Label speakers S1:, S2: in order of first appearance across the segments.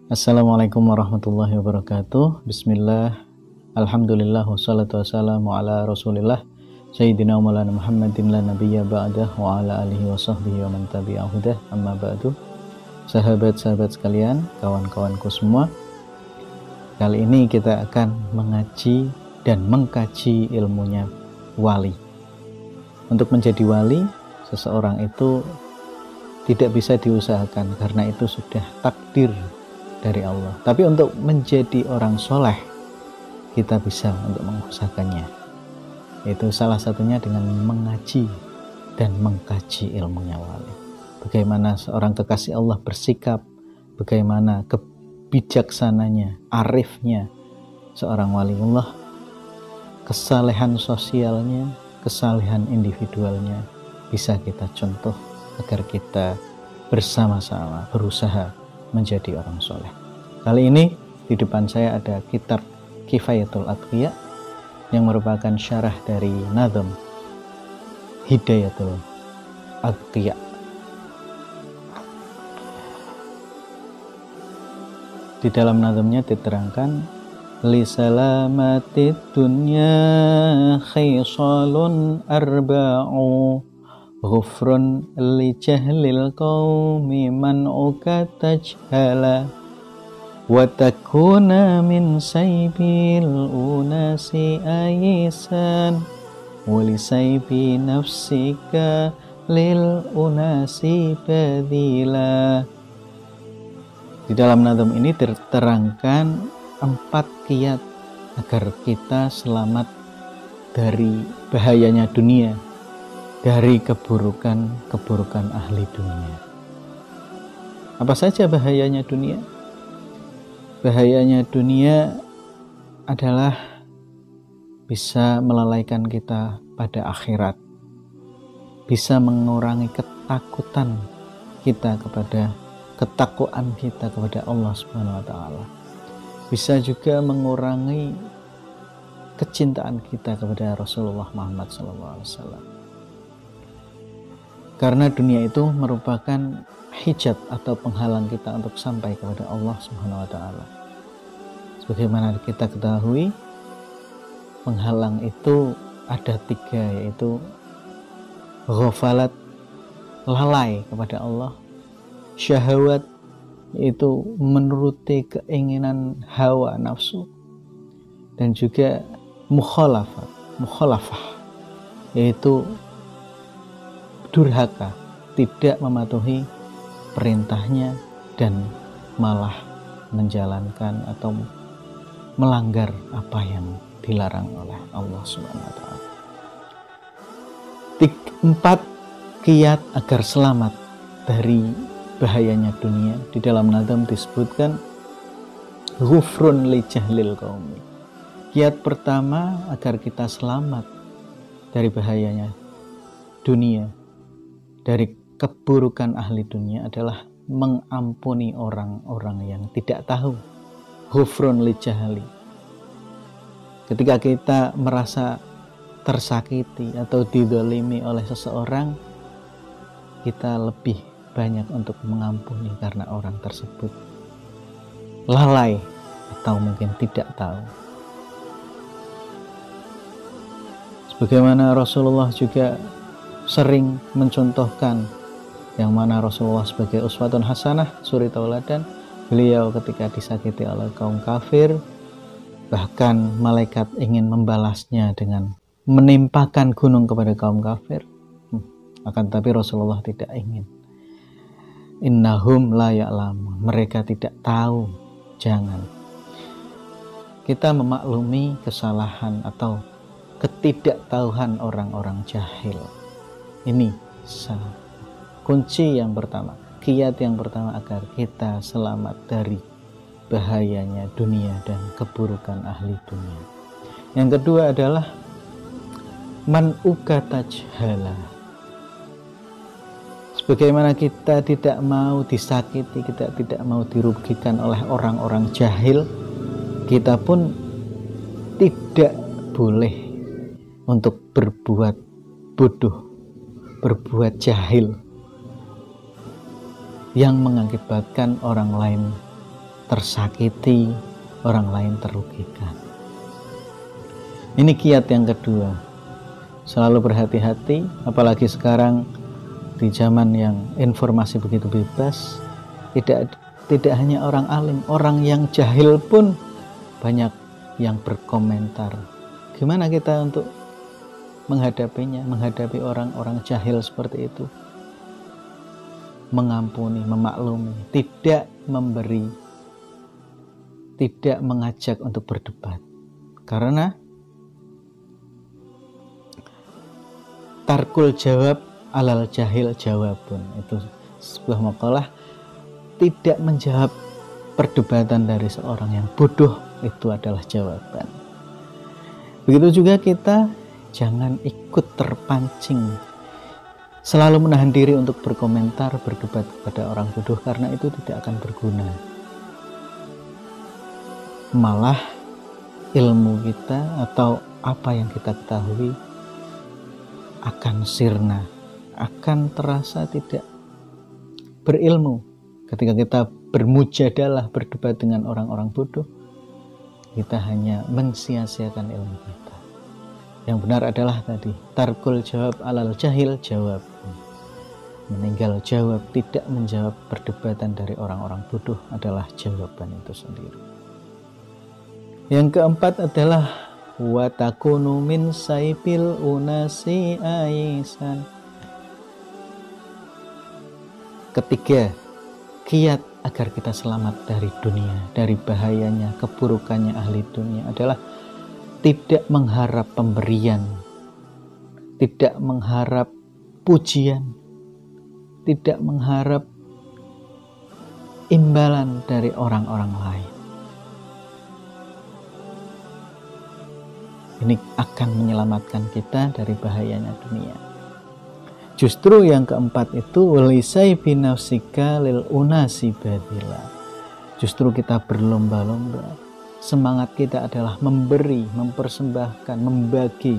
S1: Assalamualaikum warahmatullahi wabarakatuh. Bismillah, alhamdulillah, wassalatu wassalamu ala rasulillah Sayyidina Maulana Muhammadin la nabiyya ba'dah wa ala alihi wa sahbihi wa man tabi'ahudah amma ba'du. Sahabat-sahabat sekalian, kawan-kawanku semua, kali ini kita akan mengaji dan mengkaji ilmunya wali. Untuk menjadi wali, seseorang itu tidak bisa diusahakan karena itu sudah takdir dari Allah. Tapi untuk menjadi orang soleh, kita bisa untuk mengusahakannya. Itu salah satunya dengan mengaji dan mengkaji ilmunya wali. Bagaimana seorang kekasih Allah bersikap, bagaimana kebijaksananya, arifnya seorang waliullah, kesalehan sosialnya, kesalehan individualnya bisa kita contoh agar kita bersama-sama berusaha menjadi orang soleh. Kali ini di depan saya ada kitab Kifayatul Atqiya yang merupakan syarah dari nazm Hidayatul Atqiya. Di dalam nazmnya diterangkan, li salamatid dunya khisalun arba'u ghufrun li jahlil qawmi man'uka tajhala wa takuna min saybil unasi ayisan wa li saybi nafsika lil unasi badila. Di dalam nazm ini diterangkan 4 kiat agar kita selamat dari bahayanya dunia, dari keburukan ahli dunia. Apa saja bahayanya dunia? Bahayanya dunia adalah bisa melalaikan kita pada akhirat, bisa mengurangi ketakutan kita ketakwaan kita kepada Allah Subhanahu wa taala. Bisa juga mengurangi kecintaan kita kepada Rasulullah Muhammad SAW. Karena dunia itu merupakan hijab atau penghalang kita untuk sampai kepada Allah Subhanahu wa taala. Sebagaimana kita ketahui, penghalang itu ada 3, yaitu ghafalat, lalai kepada Allah, syahwat, yaitu menuruti keinginan hawa nafsu, dan juga mukhalafah, yaitu durhaka, tidak mematuhi perintahnya dan malah menjalankan atau melanggar apa yang dilarang oleh Allah Subhanahu wa taala. 4 kiat agar selamat dari bahayanya dunia di dalam nazm disebutkan ghufrun li jahlil qaumi. Kiat pertama agar kita selamat dari bahayanya dunia, dari keburukan ahli dunia adalah mengampuni orang-orang yang tidak tahu. Ghufrun li jahli. Ketika kita merasa tersakiti atau didolimi oleh seseorang, kita lebih banyak untuk mengampuni karena orang tersebut lalai atau mungkin tidak tahu. Sebagaimana Rasulullah juga sering mencontohkan, yang mana Rasulullah sebagai uswatun hasanah, suri tauladan, beliau ketika disakiti oleh kaum kafir, bahkan malaikat ingin membalasnya dengan menimpakan gunung kepada kaum kafir, akan tetapi Rasulullah tidak ingin. Innahum la ya'lamun, mereka tidak tahu. Jangan kita memaklumi kesalahan atau ketidaktahuan orang-orang jahil. Ini kunci yang pertama, kiat yang pertama agar kita selamat dari bahayanya dunia dan keburukan ahli dunia. Yang kedua adalah man'uka tajhala. Sebagaimana kita tidak mau disakiti, kita tidak mau dirugikan oleh orang-orang jahil, kita pun tidak boleh untuk berbuat bodoh, berbuat jahil yang mengakibatkan orang lain tersakiti, orang lain terugikan. Ini kiat yang kedua. Selalu berhati-hati, apalagi sekarang di zaman yang informasi begitu bebas. Tidak hanya orang alim, orang yang jahil pun banyak yang berkomentar. Gimana kita untuk menghadapinya, menghadapi orang-orang jahil seperti itu? Mengampuni, memaklumi, tidak memberi, tidak mengajak untuk berdebat. Karena tarkul jawab alal jahil jawabun, itu sebuah makalah. Tidak menjawab perdebatan dari seorang yang bodoh itu adalah jawaban. Begitu juga kita jangan ikut terpancing selalu menahan diri untuk berkomentar, berdebat kepada orang bodoh, karena itu tidak akan berguna. Malah ilmu kita atau apa yang kita ketahui akan sirna, akan terasa tidak berilmu. Ketika kita bermujadalah, berdebat dengan orang-orang bodoh, kita hanya mensia-siakan ilmu kita. Yang benar adalah tadi, tarkul jawab alal jahil jawab. Meninggal jawab, tidak menjawab perdebatan dari orang-orang bodoh adalah jawaban itu sendiri. Yang keempat adalah wa takunu min saifil unasi aisan. Ketiga, kiat agar kita selamat dari dunia, dari bahayanya, keburukannya ahli dunia adalah tidak mengharap pemberian, tidak mengharap pujian, tidak mengharap imbalan dari orang-orang lain. Ini akan menyelamatkan kita dari bahayanya dunia. Justru yang keempat itu walisai binafsika lil unasi badila. Justru kita berlomba-lomba. Semangat kita adalah memberi, mempersembahkan, membagi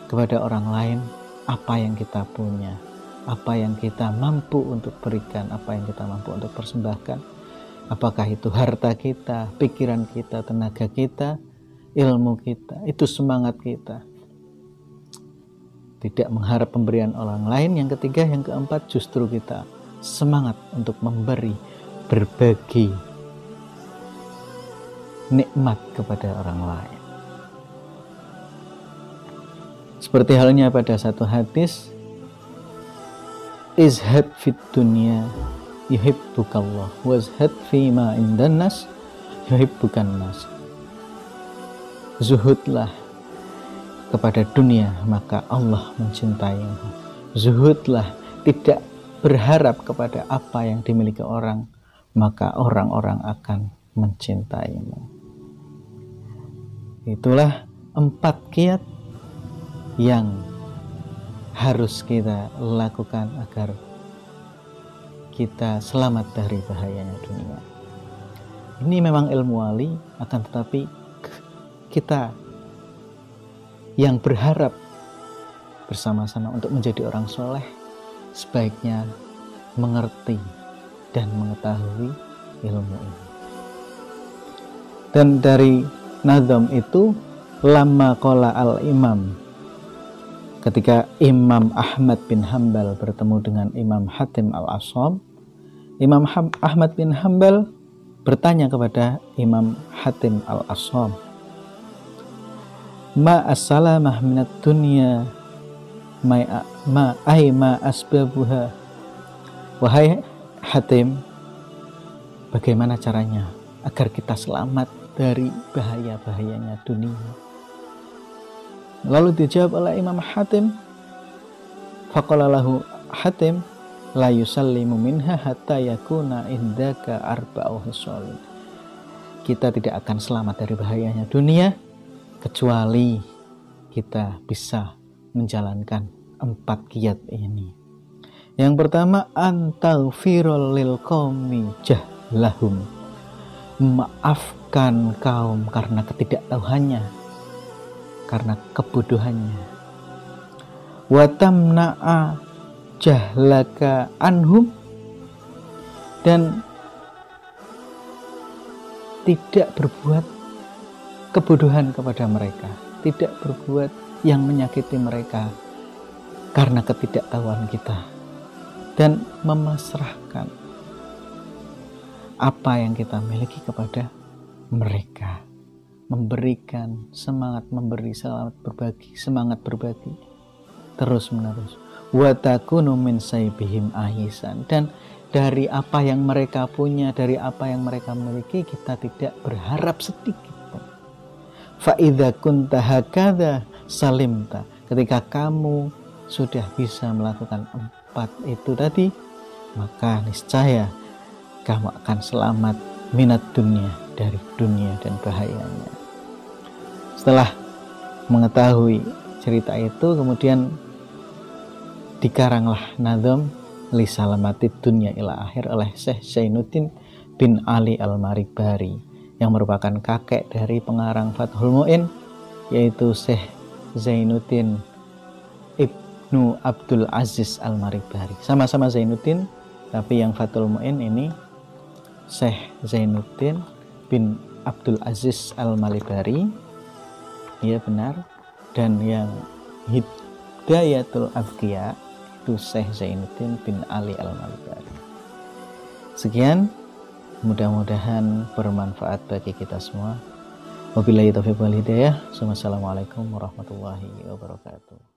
S1: kepada orang lain apa yang kita punya, apa yang kita mampu untuk berikan, apa yang kita mampu untuk persembahkan. Apakah itu harta kita, pikiran kita, tenaga kita, ilmu kita, itu semangat kita. Tidak mengharap pemberian orang lain. Yang ketiga, yang keempat, justru kita semangat untuk memberi, berbagi nikmat kepada orang lain. Seperti halnya pada satu hadis, izhad fid dunya yuhibbukallah wazhad fima indan nas yuhibbukan nas. Zuhudlah kepada dunia, maka Allah mencintaimu. Zuhudlah, tidak berharap kepada apa yang dimiliki orang, maka orang-orang akan mencintaimu. Itulah 4 kiat yang harus kita lakukan agar kita selamat dari bahayanya dunia. Ini memang ilmu wali, akan tetapi kita yang berharap bersama-sama untuk menjadi orang soleh sebaiknya mengerti dan mengetahui ilmu ini. Dan dari nazam itu, lama qala al-imam, ketika Imam Ahmad bin Hambal bertemu dengan Imam Hatim al-Asham, Imam Ahmad bin Hambal bertanya kepada Imam Hatim al-Asham, ma as-salamah minat dunya ma asbabuha. Wahai Hatim, bagaimana caranya agar kita selamat dari bahaya-bahayanya dunia? Lalu dijawab oleh Imam Hatim, faqala lahu Hatim, la yusallimu minha hatta yakuna indaka arba'u hisalin. Kita tidak akan selamat dari bahayanya dunia kecuali kita bisa menjalankan 4 kiat ini. Yang pertama, antaghfirul lil qaumi jahlahum. Maafkan kaum karena ketidaktahuannya, karena kebodohannya. Wa tamna'a jahlaka anhum, dan tidak berbuat kebodohan kepada mereka, tidak berbuat yang menyakiti mereka karena ketidaktahuan kita, dan memasrahkan apa yang kita miliki kepada mereka, memberikan semangat, memberi semangat berbagi terus menerus. Wa takunu min saibihim ahisan, dan dari apa yang mereka punya, dari apa yang mereka miliki, kita tidak berharap sedikit pun. Fa idza kunta hakadha salimta, ketika kamu sudah bisa melakukan 4 itu tadi, maka niscaya kamu akan selamat minat dunia, dari dunia dan bahayanya. Setelah mengetahui cerita itu, kemudian dikaranglah nazam li salamatid dunya ila akhir oleh Syekh Zainuddin bin Ali Al-Maribari, yang merupakan kakek dari pengarang Fathul Mu'in, yaitu Syekh Zainuddin Ibnu Abdul Aziz Al-Maribari. Sama-sama Zainuddin, tapi yang Fathul Mu'in ini Syekh Zainuddin bin Abdul Aziz Al-Maribari, iya benar. Dan yang Hidayatul Adqiya itu Syekh Zainuddin bin Ali Al-Maribari. Sekian, mudah-mudahan bermanfaat bagi kita semua. Wabillahi taufiq wal hidayah. Wassalamualaikum warahmatullahi wabarakatuh.